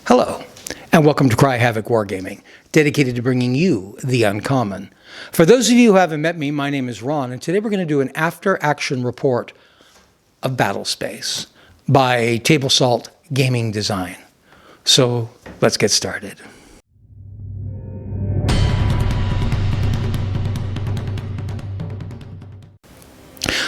Hello, and welcome to Havoc Wargaming, dedicated to bringing you the uncommon. For those of you who haven't met me, my name is Ron, and today we're going to do an after-action report of Battlespace by Table Salt Gaming Design. So let's get started.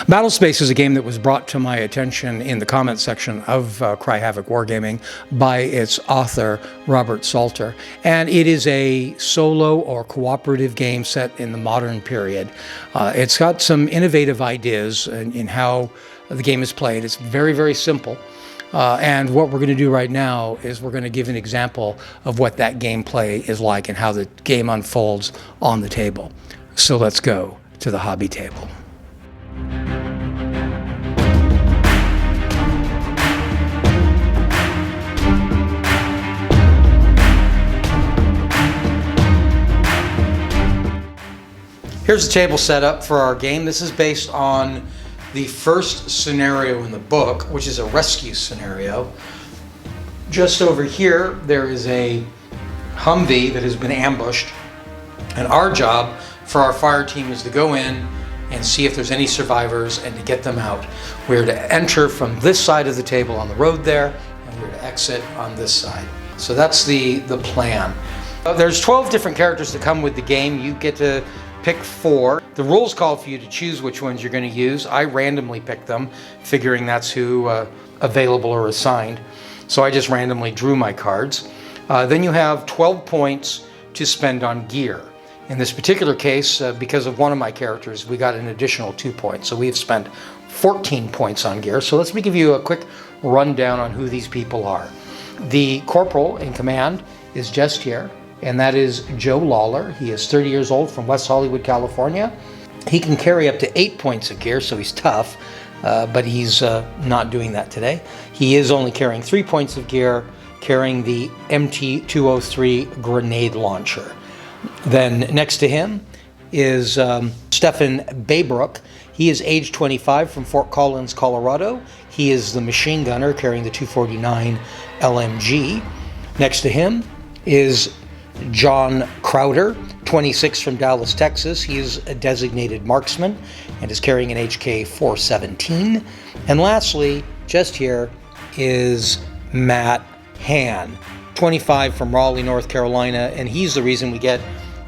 Battlespace is a game that was brought to my attention in the comments section of Havoc Wargaming by its author, Robert Salter. And it is a solo or cooperative game set in the modern period. It's got some innovative ideas in how the game is played. It's very, very simple. And what we're going to do right now is we're going to give an example of what that gameplay is like and how the game unfolds on the table. So let's go to the hobby table. Here's the table setup for our game. This is based on the first scenario in the book, which is a rescue scenario. Just over here, there is a Humvee that has been ambushed, and our job for our fire team is to go in and see if there's any survivors and to get them out. We're to enter from this side of the table on the road there, and we're to exit on this side. So that's the plan. There's 12 different characters that come with the game. You get to pick 4. The rules call for you to choose which ones you're going to use. I randomly picked them, figuring that's who available or assigned. So I just randomly drew my cards. Then you have 12 points to spend on gear. In this particular case, because of one of my characters, we got an additional 2 points. So we've spent 14 points on gear. So let me give you a quick rundown on who these people are. The corporal in command is just here, and that is Joe Lawler. He is 30 years old from West Hollywood, California. He can carry up to 8 points of gear, so he's tough, but he's not doing that today. He is only carrying 3 points of gear, carrying the MT-203 grenade launcher. Then next to him is Stephen Baybrook. He is age 25 from Fort Collins, Colorado. He is the machine gunner carrying the 249 LMG. Next to him is John Crowder, 26 from Dallas, Texas. He is a designated marksman and is carrying an HK-417. And lastly, just here, is Matt Hann, 25 from Raleigh, North Carolina, and he's the reason we get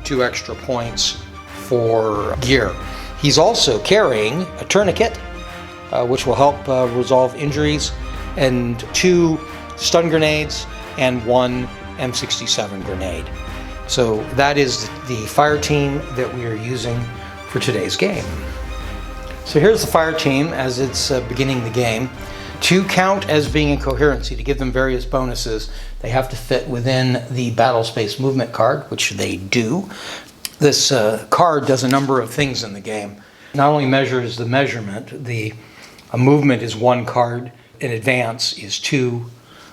2 extra points for gear. He's also carrying a tourniquet, which will help resolve injuries, and 2 stun grenades and 1 M67 grenade. So that is the fire team that we are using for today's game. So here's the fire team as it's beginning the game. To count as being in coherency, to give them various bonuses, they have to fit within the Battlespace movement card, which they do. This card does a number of things in the game. It not only measures the measurement, a movement is 1 card, an advance is 2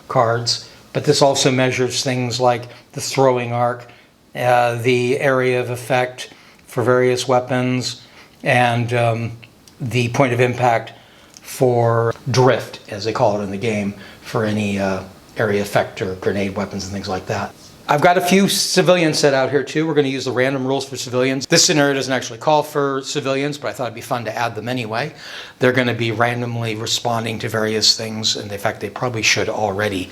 cards, but this also measures things like the throwing arc, the area of effect for various weapons, and the point of impact for drift, as they call it in the game, for any area effect or grenade weapons and things like that. I've got a few civilians set out here too. We're going to use the random rules for civilians. This scenario doesn't actually call for civilians, but I thought it'd be fun to add them anyway. They're going to be randomly responding to various things, and in fact they probably should already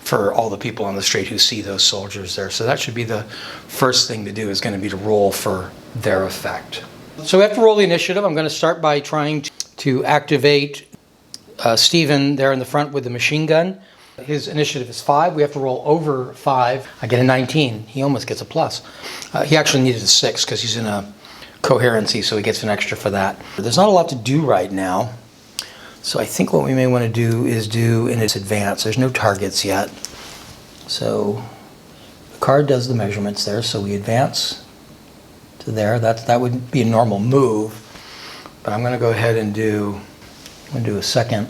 for all the people on the street who see those soldiers there. So that should be the first thing to do, is going to be to roll for their effect. So we have to roll the initiative. I'm going to start by trying to activate Stephen there in the front with the machine gun. His initiative is 5. We have to roll over 5. I get a 19. He almost gets a plus. He actually needed a 6 because he's in a coherency, so he gets an extra for that. There's not a lot to do right now, so I think what we may want to do is do in its advance. There's no targets yet. So the card does the measurements there, so we advance to there. That would be a normal move, but I'm going to go ahead and do a second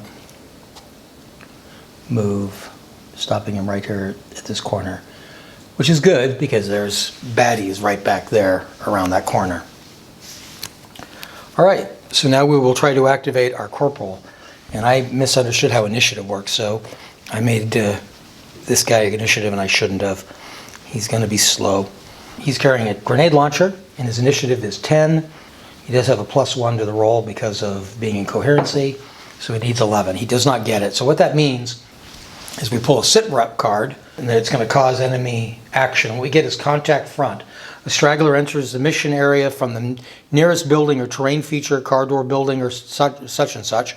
move, stopping him right here at this corner, which is good because there's baddies right back there around that corner. All right, so now we will try to activate our corporal, and I misunderstood how initiative works, so I made this guy initiative and I shouldn't have. He's going to be slow. He's carrying a grenade launcher and his initiative is 10. He does have a +1 to the roll because of being in coherency, so he needs 11. He does not get it. So what that means is we pull a sit rep card, and then it's going to cause enemy action. What we get is contact front. A straggler enters the mission area from the nearest building or terrain feature, car door building or such and such,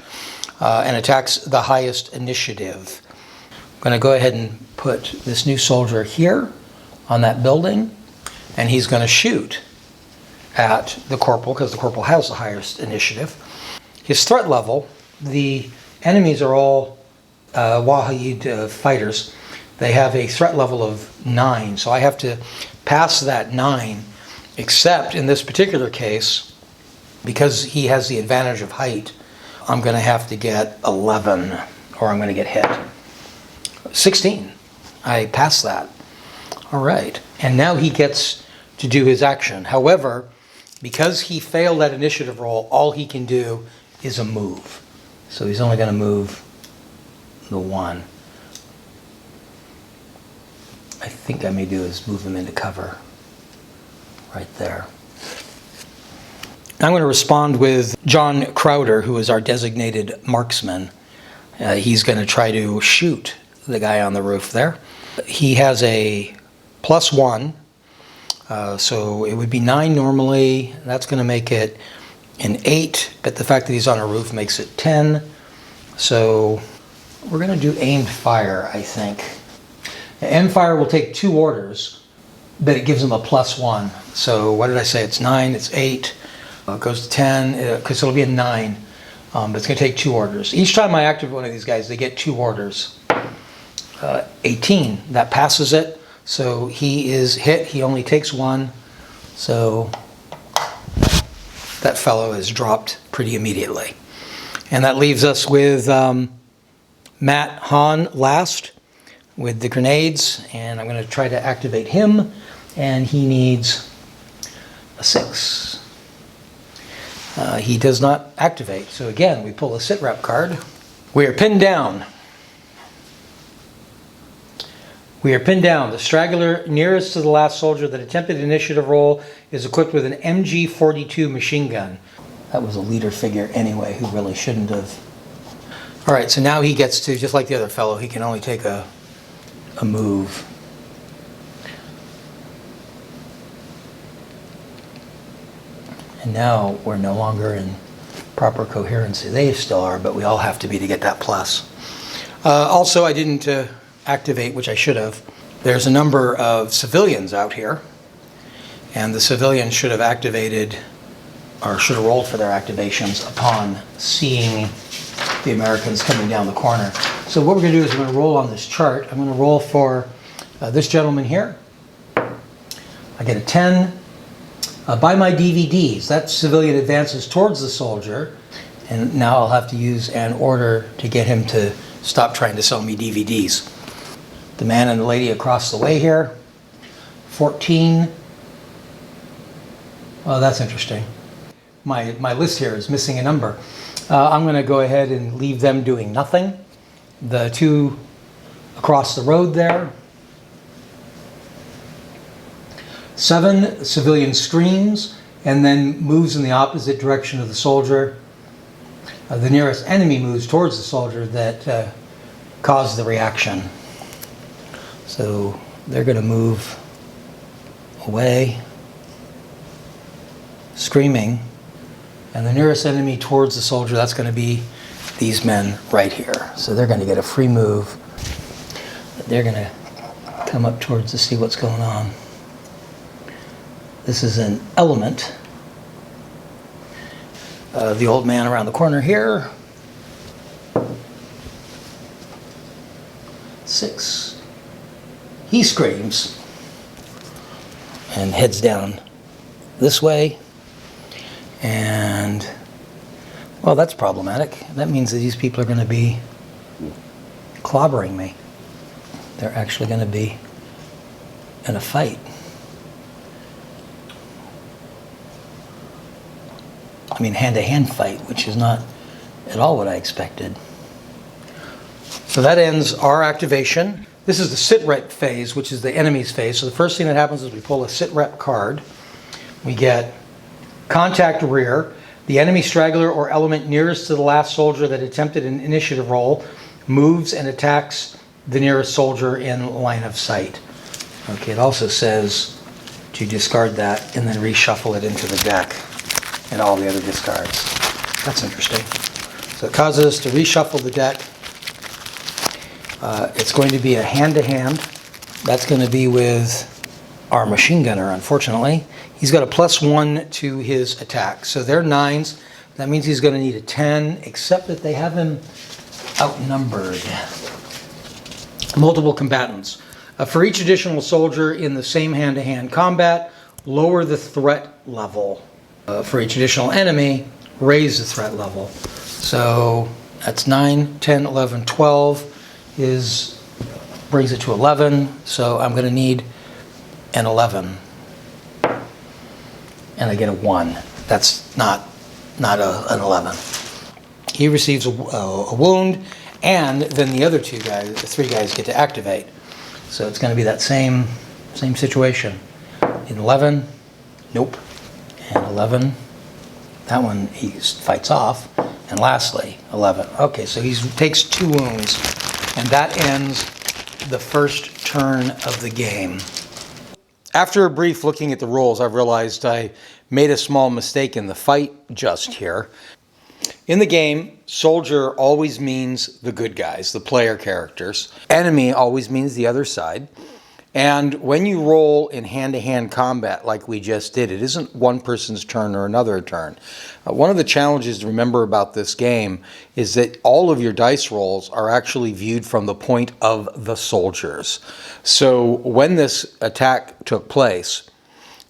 and attacks the highest initiative. I'm going to go ahead and put this new soldier here on that building, and he's going to shoot at the corporal because the corporal has the highest initiative. His threat level, the enemies are all Wahid fighters. They have a threat level of 9, so I have to pass that 9, except in this particular case, because he has the advantage of height, I'm going to have to get 11 or I'm going to get hit. 16. I passed that. All right. And now he gets to do his action. However, because he failed that initiative roll, all he can do is a move. So he's only going to move the 1. I think I may do is move him into cover right there. I'm going to respond with John Crowder, who is our designated marksman. He's going to try to shoot the guy on the roof there. He has a +1. So it would be 9 normally. That's going to make it an 8, but the fact that he's on a roof makes it 10. So we're going to do aimed fire, I think. Aimed fire will take 2 orders, but it gives him a +1. So what did I say? It's 9, it's 8. It goes to 10, because it'll be a 9. But it's going to take 2 orders. Each time I activate one of these guys, they get 2 orders. 18, that passes it. So he is hit, he only takes 1, so that fellow is dropped pretty immediately. And that leaves us with Matt Hahn last with the grenades, and I'm going to try to activate him, and he needs a 6. He does not activate, so again we pull a sit rep card. We are pinned down. We are pinned down. The straggler nearest to the last soldier that attempted initiative roll is equipped with an MG42 machine gun. That was a leader figure anyway, who really shouldn't have. All right, so now he gets to, just like the other fellow, he can only take a move. And now we're no longer in proper coherency. They still are, but we all have to be to get that plus. Also, I didn't activate, which I should have. There's a number of civilians out here, and the civilians should have activated, or should have rolled for their activations upon seeing the Americans coming down the corner. So what we're going to do is we're going to roll on this chart. I'm going to roll for this gentleman here. I get a 10. Buy my DVDs. That civilian advances towards the soldier, and now I'll have to use an order to get him to stop trying to sell me DVDs. The man and the lady across the way here. 14. Oh, that's interesting. My list here is missing a number. I'm going to go ahead and leave them doing nothing. The 2 across the road there. 7, civilian screams and then moves in the opposite direction of the soldier. The nearest enemy moves towards the soldier that caused the reaction. So they're going to move away, screaming, and the nearest enemy towards the soldier, that's going to be these men right here. So they're going to get a free move. They're going to come up towards to see what's going on. This is an element. The old man around the corner here. 6. He screams and heads down this way. And, well, that's problematic. That means that these people are going to be clobbering me. They're actually going to be in a fight. I mean, hand-to-hand fight, which is not at all what I expected. So that ends our activation. This is the sit rep phase, which is the enemy's phase. So the first thing that happens is we pull a sit rep card. We get contact rear. The enemy straggler or element nearest to the last soldier that attempted an initiative roll moves and attacks the nearest soldier in line of sight. Okay, it also says to discard that and then reshuffle it into the deck and all the other discards. That's interesting. So it causes us to reshuffle the deck. It's going to be a hand-to-hand. That's going to be with our machine gunner, unfortunately. He's got a +1 to his attack. So they're 9s. That means he's going to need a 10, except that they have him outnumbered. Multiple combatants. For each additional soldier in the same hand-to-hand combat, lower the threat level. For each additional enemy, raise the threat level. So that's 9, 10, 11, 12. Brings it to 11. So I'm going to need an 11. And I get a 1. That's not an 11. He receives a wound, and then the other the 3 guys get to activate. So it's going to be that same situation. In 11, nope. And 11, that one he fights off. And lastly, 11. Okay, so he takes 2 wounds, and that ends the first turn of the game. After a brief looking at the rules, I've realized I made a small mistake in the fight just here. In the game, soldier always means the good guys, the player characters. Enemy always means the other side. And when you roll in hand-to-hand combat like we just did, it isn't one person's turn or another turn. One of the challenges to remember about this game is that all of your dice rolls are actually viewed from the point of the soldiers. So when this attack took place,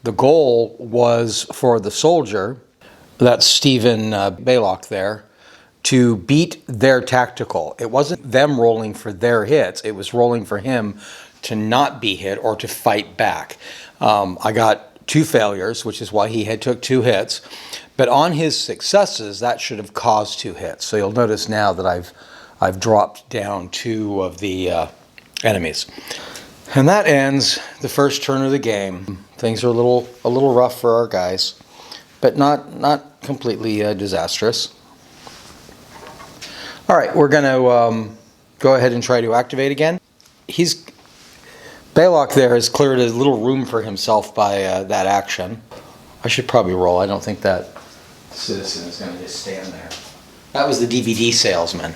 the goal was for the soldier, that's Stephen Baylock there, to beat their tactical. It wasn't them rolling for their hits, it was rolling for him to not be hit or to fight back. I got 2 failures, which is why he took 2 hits. But on his successes, that should have caused 2 hits. So you'll notice now that I've dropped down 2 of the enemies. And that ends the first turn of the game. Things are a little rough for our guys, but not completely disastrous. All right, we're going to go ahead and try to activate again. Baylock there has cleared a little room for himself by that action. I should probably roll. I don't think that citizen is going to just stand there. That was the DVD salesman.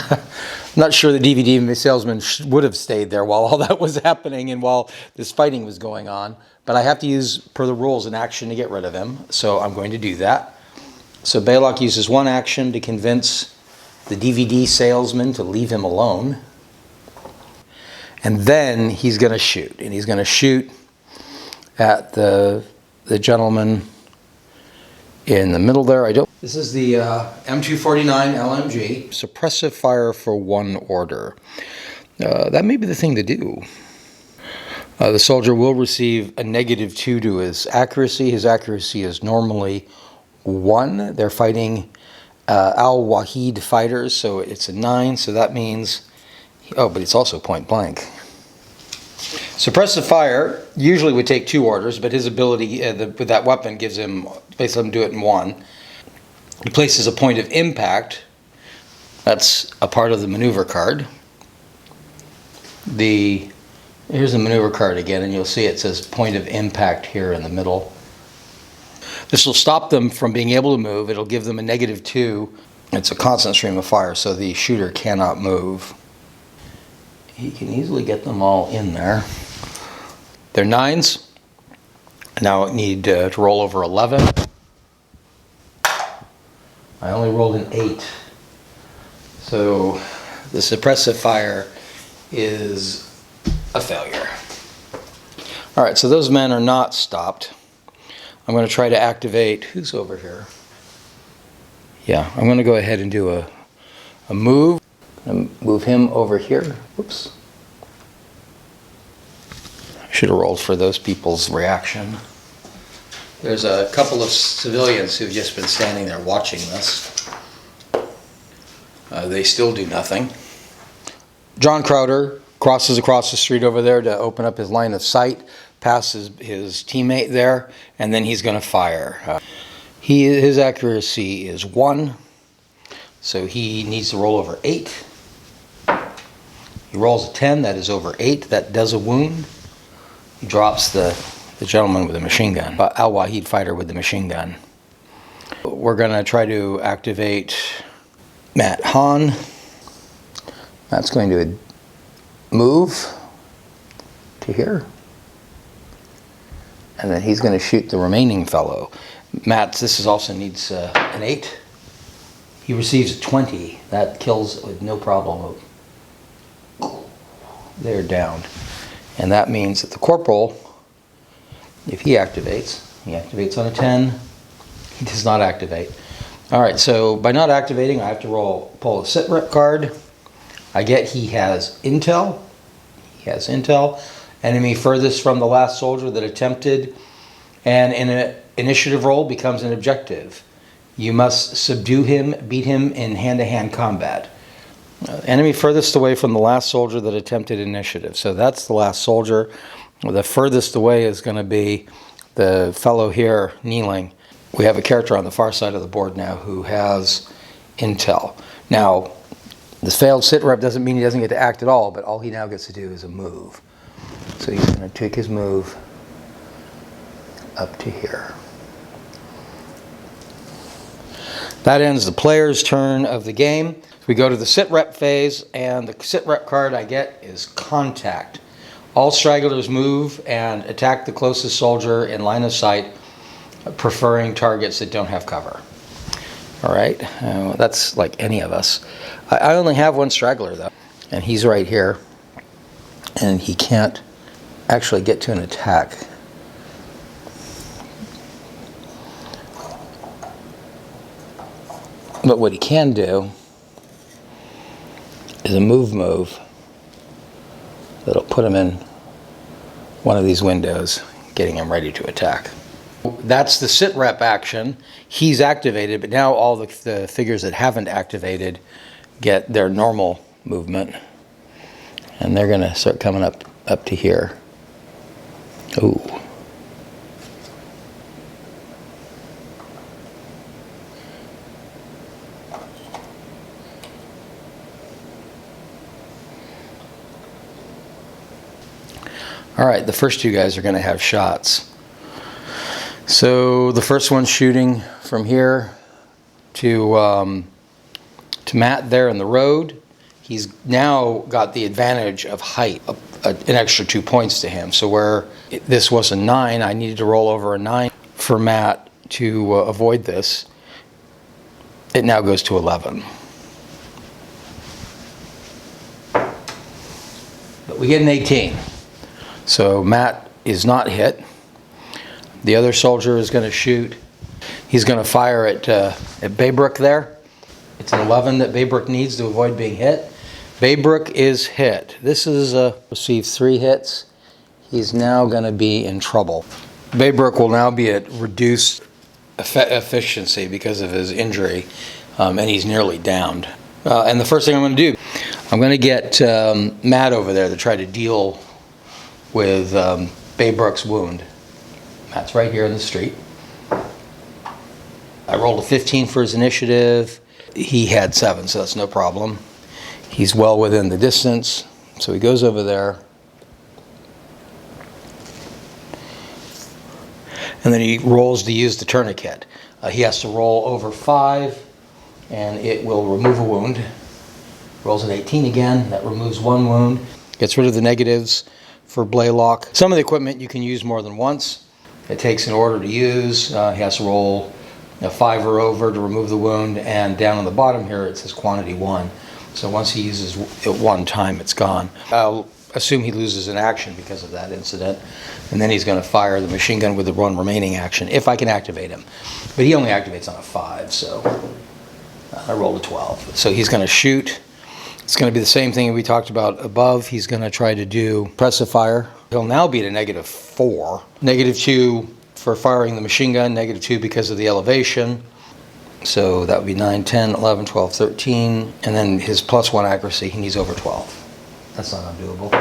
I'm not sure the DVD salesman would have stayed there while all that was happening and while this fighting was going on. But I have to use, per the rules, an action to get rid of him. So I'm going to do that. So Baylock uses 1 action to convince the DVD salesman to leave him alone. And then he's going to shoot. And he's going to shoot at the gentleman in the middle there. This is the M249 LMG. Suppressive fire for 1 order. That may be the thing to do. The soldier will receive a -2 to his accuracy. His accuracy is normally 1. They're fighting Al-Wahid fighters, so it's a 9. So that means... Oh, but it's also point blank. Suppressive fire usually would take 2 orders, but his ability with that weapon gives him, basically let him do it in 1. He places a point of impact. That's a part of the maneuver card. Here's the maneuver card again, and you'll see it says point of impact here in the middle. This will stop them from being able to move. It'll give them a -2. It's a constant stream of fire, so the shooter cannot move. He can easily get them all in there. They're 9s. Now I need to roll over 11. I only rolled an 8. So the suppressive fire is a failure. All right, so those men are not stopped. I'm going to try to activate... Who's over here? Yeah, I'm going to go ahead and do a move. And move him over here. Whoops. I should have rolled for those people's reaction. There's a couple of civilians who've just been standing there watching this. They still do nothing. John Crowder crosses across the street over there to open up his line of sight, passes his teammate there, and then he's going to fire. His accuracy is 1, so he needs to roll over 8. He rolls a 10, that is over 8, that does a wound. He drops the gentleman with the machine gun, Al Wahid fighter with the machine gun. We're going to try to activate Matt Hahn. Matt's going to move to here. And then he's going to shoot the remaining fellow. This also needs an 8. He receives a 20. That kills with no problem. They're downed. And that means that the corporal, if he activates on a 10. He does not activate. Alright, so by not activating, I have to pull a sitrep card. I get he has intel. He has intel. Enemy furthest from the last soldier that attempted, and in an initiative roll becomes an objective. You must subdue him, beat him in hand-to-hand combat. Enemy furthest away from the last soldier that attempted initiative. So that's the last soldier. The furthest away is going to be the fellow here kneeling. We have a character on the far side of the board now who has intel. Now, this failed sitrep doesn't mean he doesn't get to act at all, but all he now gets to do is a move. So he's going to take his move up to here. That ends the player's turn of the game. We go to the sitrep phase, and the sitrep card I get is Contact. All stragglers move and attack the closest soldier in line of sight, preferring targets that don't have cover. All right, that's like any of us. I only have one straggler though, and he's right here, and he can't actually get to an attack. But what he can do is a move that'll put him in one of these windows, getting him ready to attack. That's the sitrep action. He's activated, but now all the figures that haven't activated get their normal movement, and they're going to start coming up to here. Ooh. All right, the first two guys are going to have shots. So the first one's shooting from here to Matt there in the road. He's now got the advantage of height, an extra 2 points to him. So where this was a 9, I needed to roll over a 9 for Matt to avoid this. It now goes to 11. But we get an 18. So Matt is not hit. The other soldier is going to shoot. He's going to fire at Baybrook there. It's an 11 that Baybrook needs to avoid being hit. Baybrook is hit. This is received 3 hits. He's now going to be in trouble. Baybrook will now be at reduced efficiency because of his injury, and he's nearly downed. And the first thing I'm going to do, I'm going to get Matt over there to try to deal with Baybrook's wound. Matt's right here in the street. I rolled a 15 for his initiative. He had 7, so that's no problem. He's well within the distance, so he goes over there. And then he rolls to use the tourniquet. He has to roll over 5, and it will remove a wound. Rolls an 18 again, that removes 1 wound. Gets rid of the negatives for Blaylock. Some of the equipment you can use more than once. It takes an order to use. He has to roll a 5 or over to remove the wound, and down on the bottom here it says quantity 1. So once he uses it 1 time, it's gone. I'll assume he loses an action because of that incident, and then he's going to fire the machine gun with the 1 remaining action, if I can activate him. But he only activates on a 5, so I rolled a 12. So he's going to shoot. It's going to be the same thing we talked about above. He's going to try to do press a fire. He'll now be at a -4. -2 for firing the machine gun, -2 because of the elevation. So that would be 9, 10, 11, 12, 13. And then his +1 accuracy, he needs over 12. That's not undoable.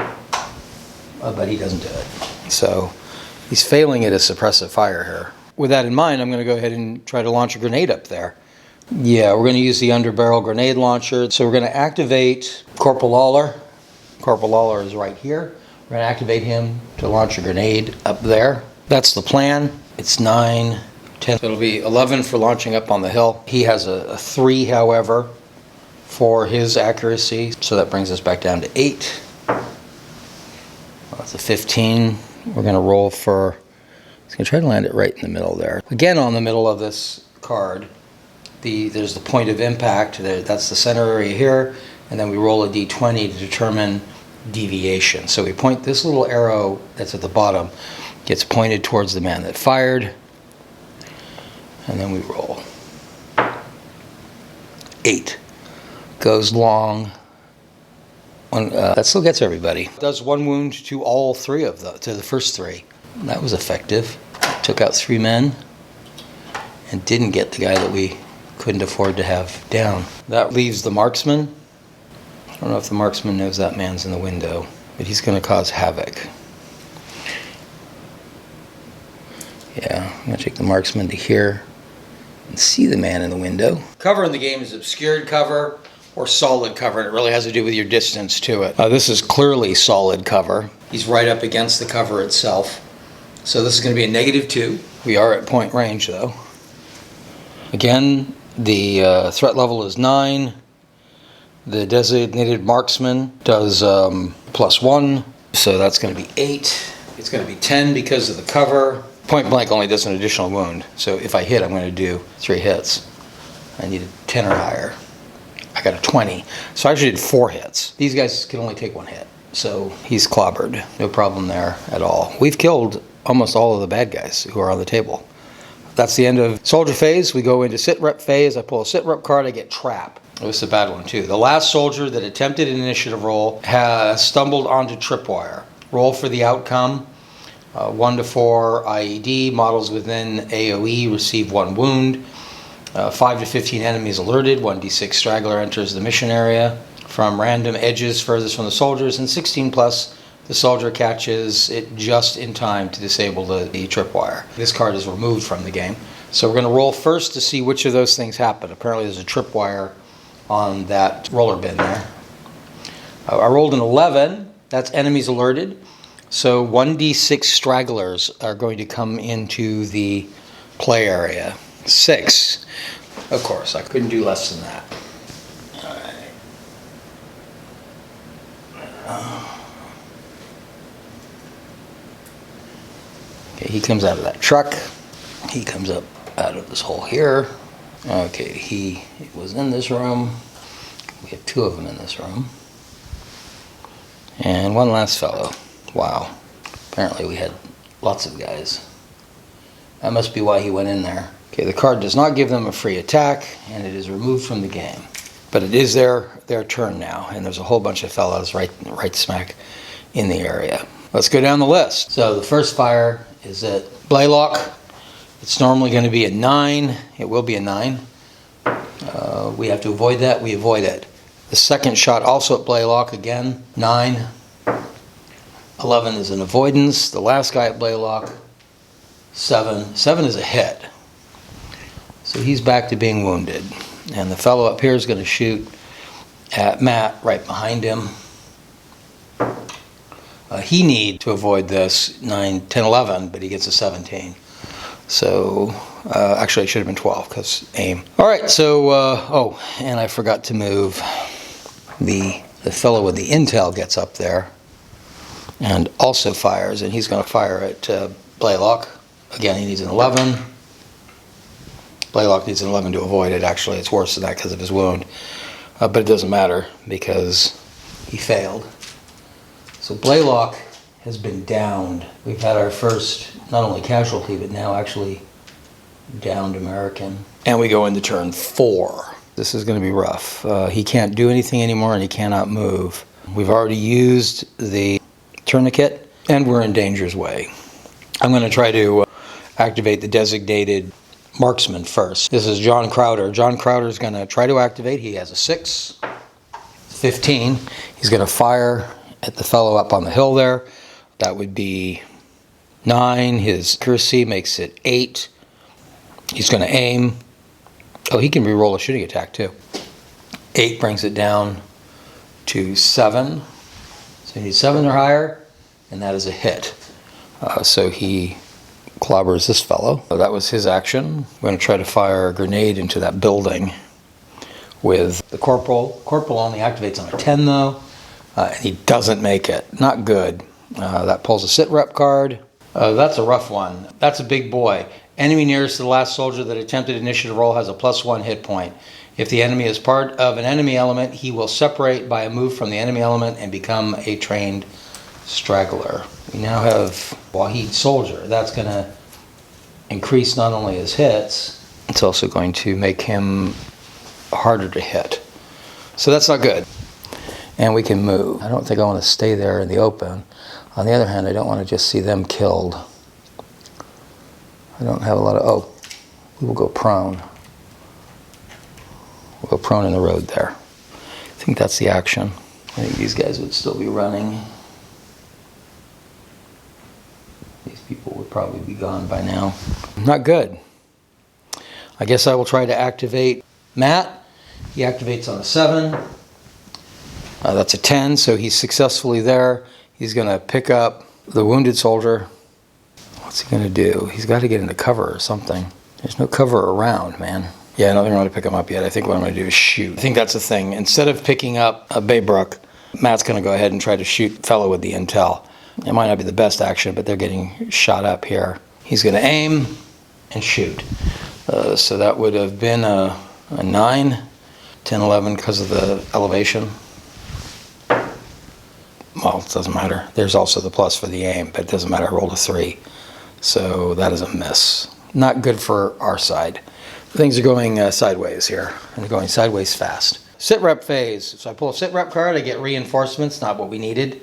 But he doesn't do it. So he's failing at a suppressive fire here. With that in mind, I'm going to go ahead and try to launch a grenade up there. Yeah, we're going to use the underbarrel grenade launcher. So we're going to activate Corporal Lawler. Corporal Lawler is right here. We're going to activate him to launch a grenade up there. That's the plan. It's 9, 10. So it'll be 11 for launching up on the hill. He has a 3, however, for his accuracy. So that brings us back down to 8. Well, that's a 15. We're going to roll for... He's going to try to land it right in the middle there. Again, on the middle of this card, there's the point of impact. That's the center area here. And then we roll a d20 to determine deviation. So we point this little arrow that's at the bottom, gets pointed towards the man that fired. And then we roll. 8. Goes long. That still gets everybody. Does 1 wound to all 3 of to the first 3. That was effective. Took out 3 men and didn't get the guy that we couldn't afford to have down. That leaves the marksman. I don't know if the marksman knows that man's in the window, but he's going to cause havoc. Yeah, I'm going to take the marksman to here and see the man in the window. Cover in the game is obscured cover or solid cover, and it really has to do with your distance to it. This is clearly solid cover. He's right up against the cover itself. So this is going to be a -2. We are at point range though. Again, the threat level is 9. The designated marksman does +1, so that's going to be 8. It's going to be 10 because of the cover. Point blank only does an additional wound, so if I hit, I'm going to do 3 hits. I needed 10 or higher. I got a 20, so I actually did 4 hits. These guys can only take 1 hit, so he's clobbered. No problem there at all. We've killed almost all of the bad guys who are on the table. That's the end of soldier phase. We go into sit rep phase. I pull a sit rep card. I get trap. This is a bad one too. The last soldier that attempted an initiative roll has stumbled onto tripwire. Roll for the outcome. 1 to 4 IED. Models within AOE receive 1 wound. 5 to 15 enemies alerted. 1d6 straggler enters the mission area from random edges furthest from the soldiers, and 16 plus. The soldier catches it just in time to disable the tripwire. This card is removed from the game. So we're going to roll first to see which of those things happen. Apparently there's a tripwire on that roller bin there. I rolled an 11. That's enemies alerted. So 1d6 stragglers are going to come into the play area. 6. Of course, I couldn't do less than that. All right. Okay, he comes out of that truck. He comes up out of this hole here. Okay, he was in this room. We have 2 of them in this room. And 1 last fellow. Wow. Apparently we had lots of guys. That must be why he went in there. Okay, the card does not give them a free attack, and it is removed from the game. But it is their turn now, and there's a whole bunch of fellows right smack in the area. Let's go down the list. So the first fire is at Blaylock. It's normally going to be a 9. It will be a 9. We have to avoid that. We avoid it. The second shot also at Blaylock, again, 9. 11 is an avoidance. The last guy at Blaylock, 7. 7 is a hit. So he's back to being wounded. And the fellow up here is going to shoot at Matt right behind him. He needs to avoid this 9, 10, 11, but he gets a 17. So, actually it should have been 12 because aim. All right, so, oh, and I forgot to move. The fellow with the intel gets up there and also fires, and he's going to fire at Blaylock. Again, he needs an 11. Blaylock needs an 11 to avoid it. Actually, it's worse than that because of his wound. But it doesn't matter because he failed. So Blaylock has been downed. We've had our first, not only casualty, but now actually downed American. And we go into turn 4. This is going to be rough. He can't do anything anymore and he cannot move. We've already used the tourniquet and we're in danger's way. I'm going to try to activate the designated marksman first. This is John Crowder. John Crowder is going to try to activate. He has a 6, 15. He's going to fire at the fellow up on the hill there. That would be 9. His accuracy makes it 8. He's going to aim. Oh, he can re-roll a shooting attack too. 8 brings it down to 7. So he needs 7 or higher, and that is a hit. So he clobbers this fellow. So that was his action. We're going to try to fire a grenade into that building with the corporal. Corporal only activates on a 10 though, and he doesn't make it. Not good. That pulls a sit rep card. That's a rough one. That's a big boy. Enemy nearest to the last soldier that attempted initiative roll has a +1 hit point. If the enemy is part of an enemy element, he will separate by a move from the enemy element and become a trained straggler. We now have Wahid Soldier. That's going to increase not only his hits, it's also going to make him harder to hit. So that's not good. And we can move. I don't think I want to stay there in the open. On the other hand, I don't want to just see them killed. I don't have a lot of... Oh, we will go prone. We'll go prone in the road there. I think that's the action. I think these guys would still be running. These people would probably be gone by now. Not good. I guess I will try to activate Matt. He activates on a 7. That's a 10, so he's successfully there. He's going to pick up the wounded soldier. What's he going to do? He's got to get into cover or something. There's no cover around, man. Yeah, nothing wrong to pick him up yet. I think what I'm going to do is shoot. I think that's the thing. Instead of picking up a Baybrook, Matt's going to go ahead and try to shoot fellow with the intel. It might not be the best action, but they're getting shot up here. He's going to aim and shoot. So that would have been a 9, 10, 11 because of the elevation. Well, it doesn't matter. There's also the plus for the aim, but it doesn't matter. I rolled a 3. So that is a miss. Not good for our side. Things are going sideways here, and they're going sideways fast. Sit rep phase. So I pull a sit rep card, I get reinforcements, not what we needed.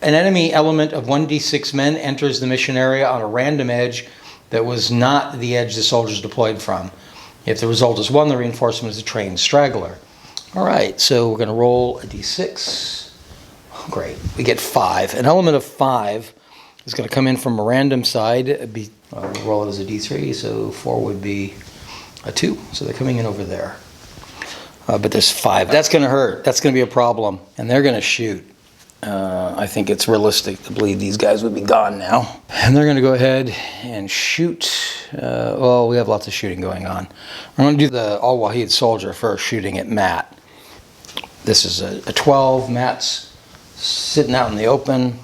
An enemy element of 1d6 men enters the mission area on a random edge that was not the edge the soldiers deployed from. If the result is 1, the reinforcement is a trained straggler. All right, so we're going to roll a d6. Oh, great, we get 5. An element of 5 is going to come in from a random side. We'll roll it as a d3, so 4 would be a 2. So they're coming in over there. But there's 5. That's going to hurt. That's going to be a problem. And they're going to shoot. I think it's realistic to believe these guys would be gone now. And they're going to go ahead and shoot. Well, we have lots of shooting going on. I'm going to do the Al-Wahid Soldier first, shooting at Matt. This is a 12. Matt's sitting out in the open.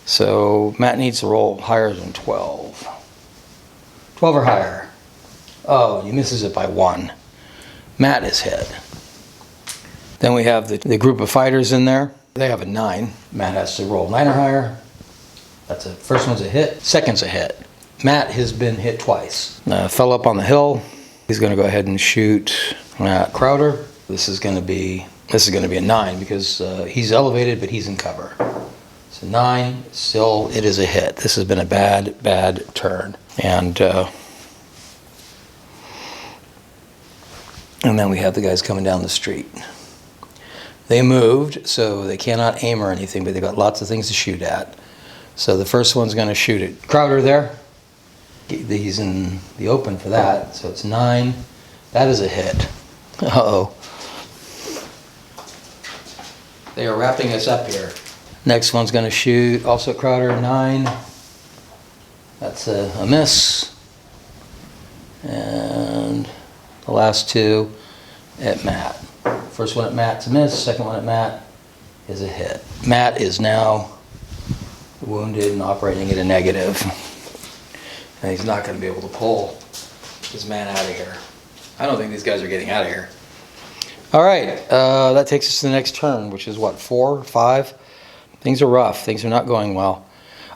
So Matt needs to roll higher than 12. 12 or higher. Oh, he misses it by 1. Matt is hit. Then we have the group of fighters in there. They have a 9. Matt has to roll 9 or higher. That's a first one's a hit. Second's a hit. Matt has been hit twice. Fell up on the hill. He's going to go ahead and shoot Crowder. This is going to be a 9 because he's elevated, but he's in cover. So 9. Still, it is a hit. This has been a bad turn. And then we have the guys coming down the street. They moved, so they cannot aim or anything, but they've got lots of things to shoot at. So the first one's going to shoot at Crowder there. He's in the open for that, so it's 9. That is a hit. Uh-oh. They are wrapping us up here. Next one's going to shoot also at Crowder, 9. That's a miss. And the last 2 at Matt. First one at Matt's a miss, second one at Matt is a hit. Matt is now wounded and operating at a negative. And he's not going to be able to pull his man out of here. I don't think these guys are getting out of here. All right, that takes us to the next turn, which is what, 4, 5? Things are rough. Things are not going well.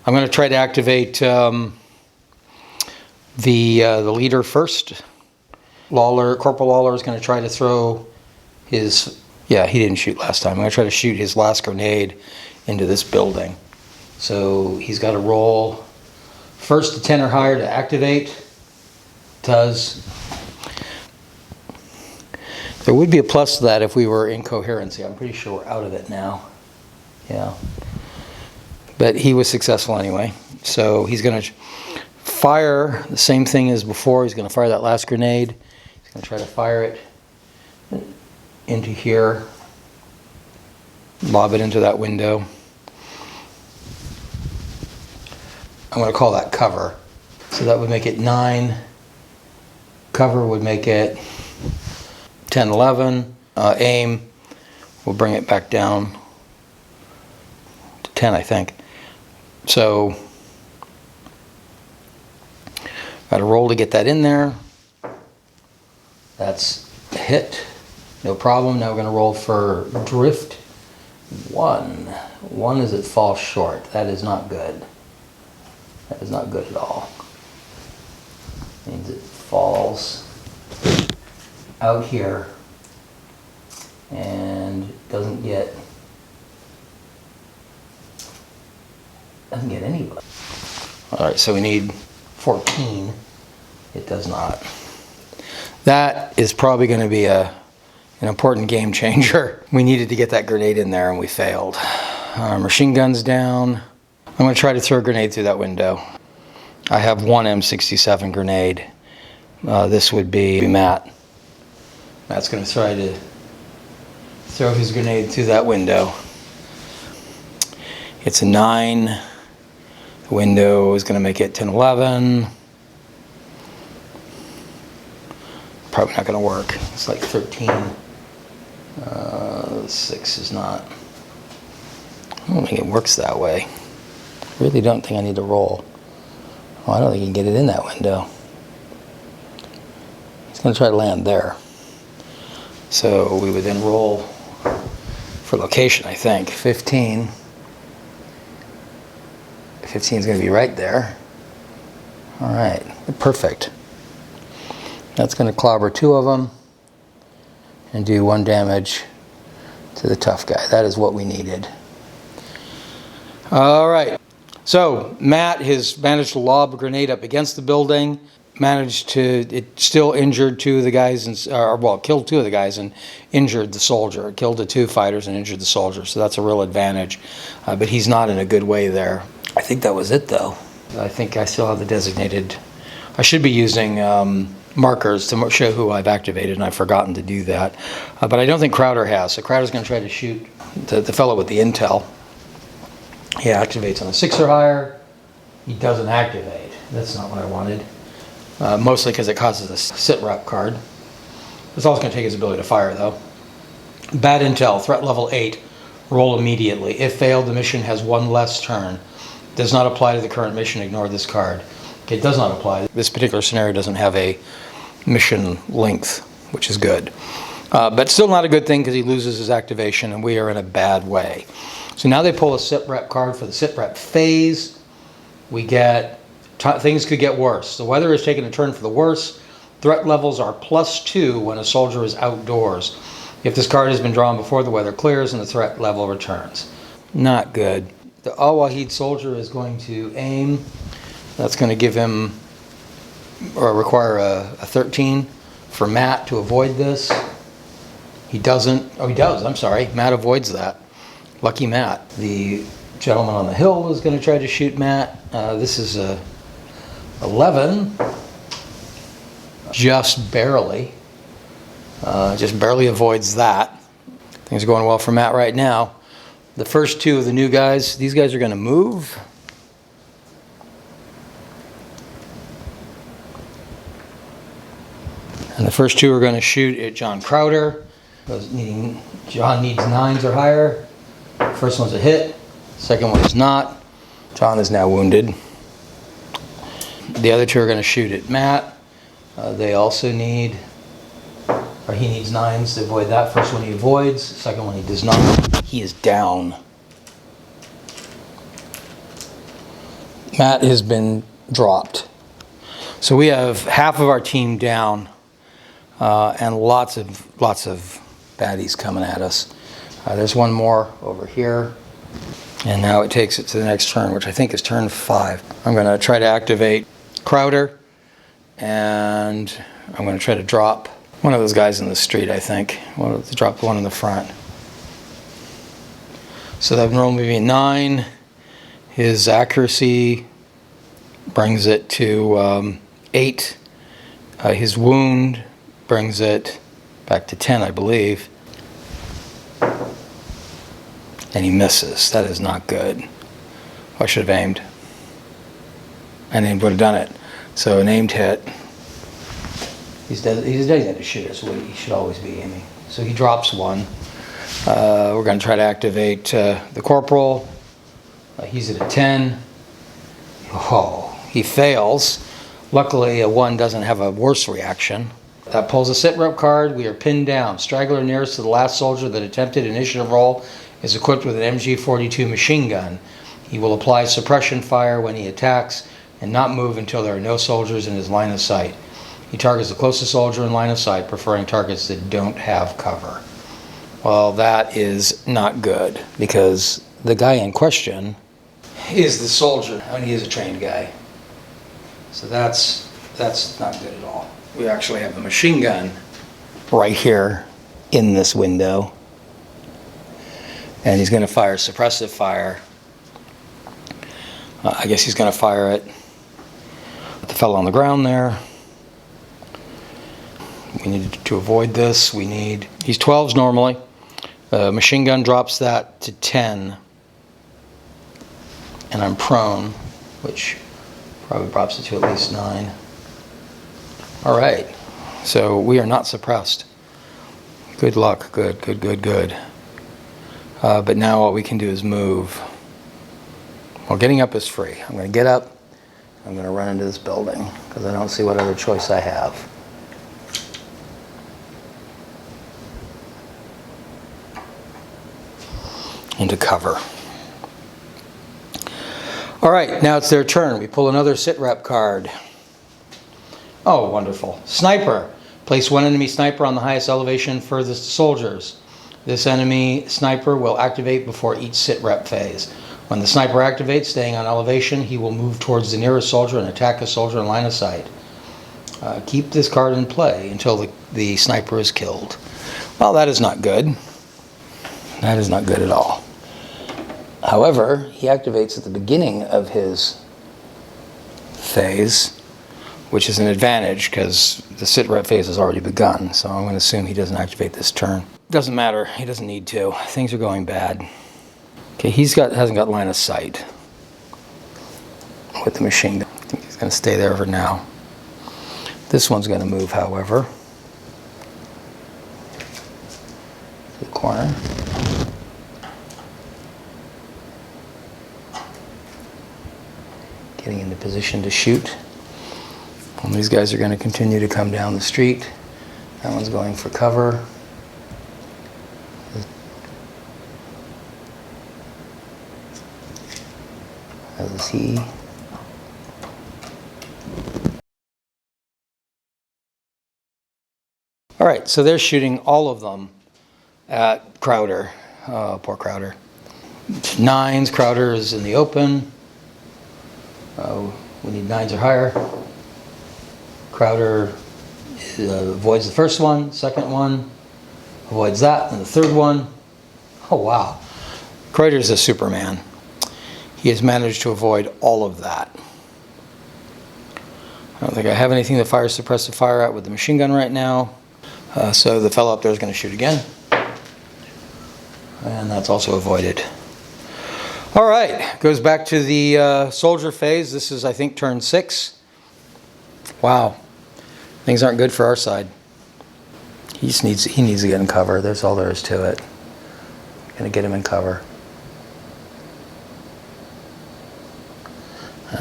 I'm going to try to activate the leader first. Corporal Lawler is going to try to throw his... Yeah, he didn't shoot last time. I'm going to try to shoot his last grenade into this building. So he's got to roll first to 10 or higher to activate. Does. There would be a plus to that if we were in coherency. I'm pretty sure we're out of it now. Yeah. But he was successful anyway. So he's going to fire the same thing as before. He's going to fire that last grenade. He's going to try to fire it into here. Lob it into that window. I'm going to call that cover. So that would make it 9. Cover would make it 10, 11. Aim, we'll bring it back down to 10, I think. So, got to roll to get that in there. That's a hit, no problem. Now we're going to roll for drift. 1. 1 is it falls short. That is not good. That is not good at all. Means it falls out here and doesn't get anybody. All right, so we need 14. It does not. That is probably going to be an important game changer. We needed to get that grenade in there and we failed. Our machine gun's down. I'm going to try to throw a grenade through that window. I have one M67 grenade. This would be Matt. Matt's going to try to throw his grenade through that window. It's a 9. The window is going to make it 10, 11. Probably not going to work. It's like 13. 6 is not. I don't think it works that way. I really don't think I need to roll. Oh, I don't think you can get it in that window. It's going to try to land there. So we would then roll for location, I think. 15. 15 is going to be right there. All right, perfect. That's going to clobber 2 of them and do 1 damage to the tough guy. That is what we needed. All right. So Matt has managed to lob a grenade up against the building. It still injured 2 of the guys, killed 2 of the guys and injured the soldier. It killed the 2 fighters and injured the soldier. So that's a real advantage. But he's not in a good way there. I think that was it, though. I think I still have the designated. I should be using markers to show who I've activated, and I've forgotten to do that. But I don't think Crowder has. So Crowder's going to try to shoot the fellow with the intel. He activates on a 6 or higher. He doesn't activate. That's not what I wanted. Mostly because it causes a sit rep card. That's all it's going to take his ability to fire, though. Bad intel, threat level 8. Roll immediately. If failed, the mission has 1 less turn. Does not apply to the current mission. Ignore this card. It does not apply. This particular scenario doesn't have a mission length, which is good. But still not a good thing because he loses his activation and we are in a bad way. So now they pull a sit rep card for the sit rep phase. We get, things could get worse. The weather is taking a turn for the worse. Threat levels are +2 when a soldier is outdoors. If this card has been drawn before the weather clears and the threat level returns. Not good. The Al-Wahid soldier is going to aim. That's going to give him, or require a 13 for Matt to avoid this. He doesn't, oh he does, I'm sorry. Matt avoids that. Lucky Matt. The gentleman on the hill is going to try to shoot Matt. This is a 11. Just barely avoids that. Things are going well for Matt right now. The first 2 of the new guys, these guys are going to move. And the first 2 are going to shoot at John Crowder. John needs 9s or higher. First one's a hit. Second one is not. John is now wounded. The other 2 are going to shoot at Matt. They also need, or he needs 9s to avoid that. First one he avoids. Second one he does not. He is down. Matt has been dropped. So we have half of our team down. And lots of baddies coming at us. There's one more over here. And now it takes it to the next turn, which I think is turn 5. I'm going to try to activate Crowder. And I'm going to try to drop one of those guys in the street, I think. Drop the one in the front. So that would normally be a 9. His accuracy brings it to 8. His wound brings it back to 10, I believe. And he misses. That is not good. I should have aimed. And aimed would have done it. So an aimed hit. He's designated to shoot, so he should always be aiming. So he drops 1. We're going to try to activate the corporal. He's at a 10. Oh, he fails. Luckily, a 1 doesn't have a worse reaction. That pulls a sitrep card. We are pinned down. Straggler nearest to the last soldier that attempted initiative roll is equipped with an MG-42 machine gun. He will apply suppression fire when he attacks and not move until there are no soldiers in his line of sight. He targets the closest soldier in line of sight, preferring targets that don't have cover. Well, that is not good, because the guy in question is the soldier, and he is a trained guy. So that's not good at all. We actually have the machine gun right here in this window, and he's going to fire suppressive fire. I guess he's going to fire it at the fellow on the ground there. We need to avoid this. He's 12s normally. Machine gun drops that to 10. And I'm prone, which probably drops it to at least 9. All right. So we are not suppressed. Good luck. Good. But now what we can do is move. Well, getting up is free. I'm going to get up. I'm going to run into this building because I don't see what other choice I have. Into cover. All right, now it's their turn. We pull another sitrep card. Oh, wonderful. Sniper. Place one enemy sniper on the highest elevation furthest to soldiers. This enemy sniper will activate before each sitrep phase. When the sniper activates, staying on elevation, he will move towards the nearest soldier and attack a soldier in line of sight. Keep this card in play until the sniper is killed. Well, that is not good. That is not good at all. However, he activates at the beginning of his phase, which is an advantage because the sitrep phase has already begun. So I'm going to assume he doesn't activate this turn. Doesn't matter. He doesn't need to. Things are going bad. Okay, hasn't got line of sight with the machine gun. I think he's going to stay there for now. This one's going to move, however, to the corner. Getting into position to shoot. And these guys are going to continue to come down the street. That one's going for cover. As is he. All right, so they're shooting all of them at Crowder. Oh, poor Crowder. 9s, Crowder is in the open. We need 9s or higher. Crowder avoids the first one, second one, avoids that, and the third one. Oh, wow. Crowder's a Superman. He has managed to avoid all of that. I don't think I have anything to fire suppressive fire at with the machine gun right now. So the fellow up there is going to shoot again. And that's also avoided. All right, goes back to the soldier phase. This is, I think, turn 6. Wow, things aren't good for our side. He needs to get in cover. That's all there is to it. Gonna get him in cover.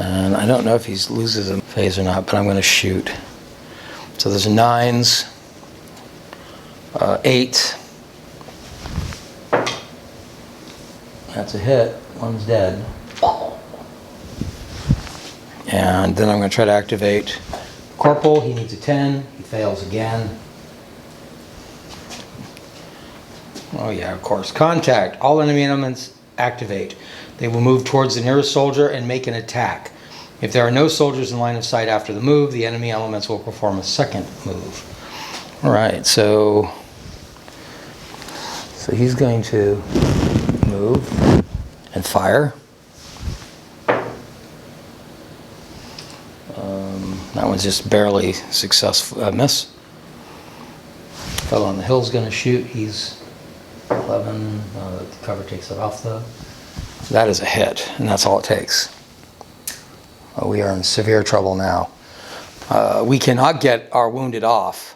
And I don't know if he loses a phase or not, but I'm going to shoot. So there's 9s, 8. That's a hit. One's dead. And then I'm going to try to activate Corporal. He needs a 10. He fails again. Oh yeah, of course. Contact. All enemy elements activate. They will move towards the nearest soldier and make an attack. If there are no soldiers in line of sight after the move, the enemy elements will perform a second move. All right, so he's going to move. and fire. That one's just barely successful, miss. Fellow on the hill's gonna shoot, he's 11, the cover takes it off though. That is a hit, and that's all it takes. We are in severe trouble now. We cannot get our wounded off.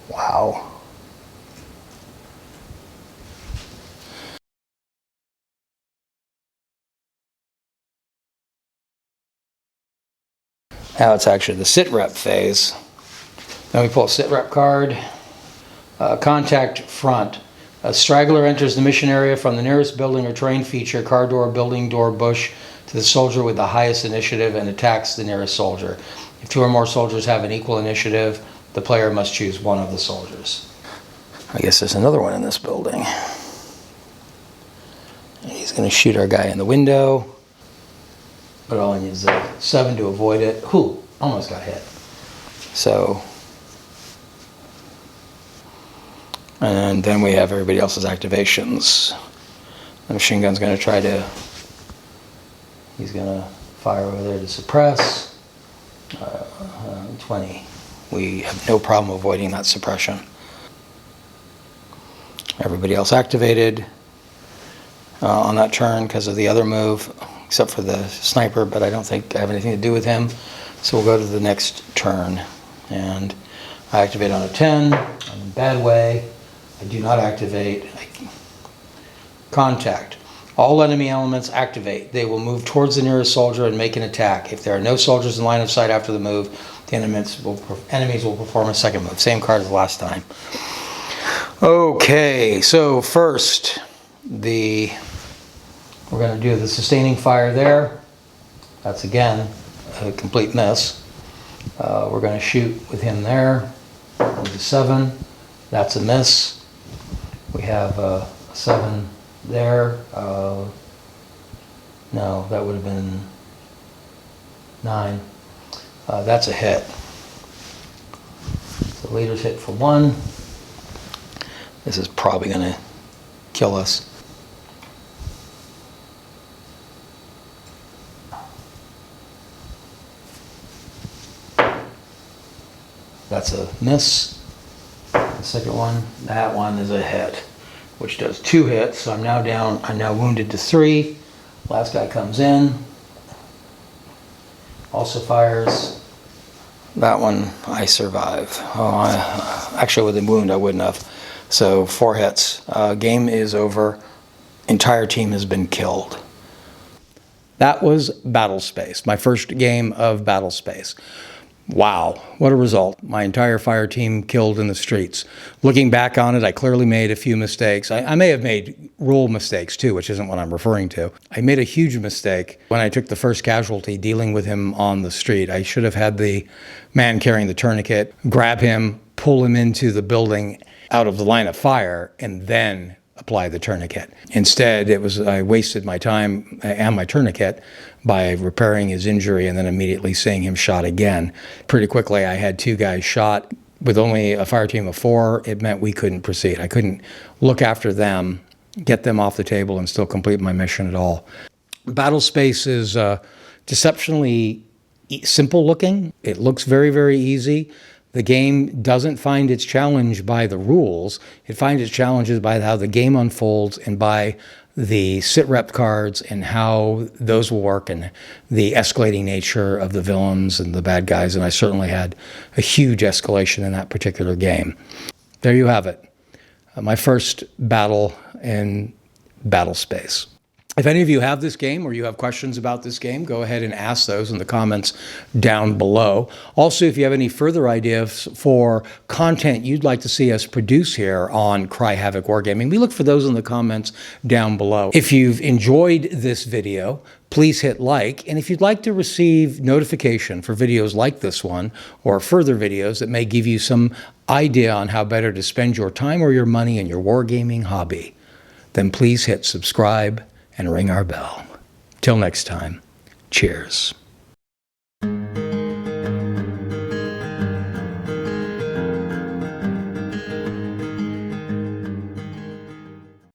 Wow. Now it's actually the sit rep phase. Then we pull a sit rep card. Contact front. A straggler enters the mission area from the nearest building or terrain feature, car door, building door, bush, to the soldier with the highest initiative and attacks the nearest soldier. If 2 or more soldiers have an equal initiative, the player must choose one of the soldiers. I guess there's another one in this building. And he's going to shoot our guy in the window. But all I need is a 7 to avoid it. Whew, almost got hit. So, and then we have everybody else's activations. The machine gun's going to try to, he's going to fire over there to suppress. 20. We have no problem avoiding that suppression. Everybody else activated on that turn because of the other move, except for the sniper, but I don't think I have anything to do with him. So we'll go to the next turn. And I activate on a 10. I'm in bad way. I do not activate. Contact. All enemy elements activate. They will move towards the nearest soldier and make an attack. If there are no soldiers in line of sight after the move, the enemies will perform a second move. Same card as last time. Okay, so first, we're going to do the sustaining fire there. That's again a complete miss. We're going to shoot with him there. With a 7. That's a miss. We have a 7 there. No, that would have been 9. That's a hit. So leader's hit for 1. This is probably going to kill us. That's a miss. The second one, that one is a hit, which does 2 hits. So I'm now wounded to 3. Last guy comes in, also fires. That one I survive. Actually with a wound I wouldn't have. So 4 hits. Game is over. Entire team has been killed. That was Battlespace, my first game of Battlespace. Wow, what a result. My entire fire team killed in the streets. Looking back on it, I clearly made a few mistakes. I may have made rule mistakes too, which isn't what I'm referring to. I made a huge mistake when I took the first casualty dealing with him on the street. I should have had the man carrying the tourniquet grab him, pull him into the building out of the line of fire, and then apply the tourniquet. Instead, I wasted my time and my tourniquet by repairing his injury and then immediately seeing him shot again. Pretty quickly, I had 2 guys shot. With only a fire team of 4, it meant we couldn't proceed. I couldn't look after them, get them off the table, and still complete my mission at all. Battlespace is deceptionally simple looking. It looks very, very easy. The game doesn't find its challenge by the rules. It finds its challenges by how the game unfolds and by the sit rep cards and how those will work and the escalating nature of the villains and the bad guys. And I certainly had a huge escalation in that particular game. There you have it. My first battle in Battlespace. If any of you have this game or you have questions about this game, go ahead and ask those in the comments down below. Also, if you have any further ideas for content you'd like to see us produce here on Cry Havoc Wargaming, we look for those in the comments down below. If you've enjoyed this video, please hit like. And if you'd like to receive notification for videos like this one or further videos that may give you some idea on how better to spend your time or your money in your wargaming hobby, then please hit subscribe and ring our bell. Till next time, Cheers.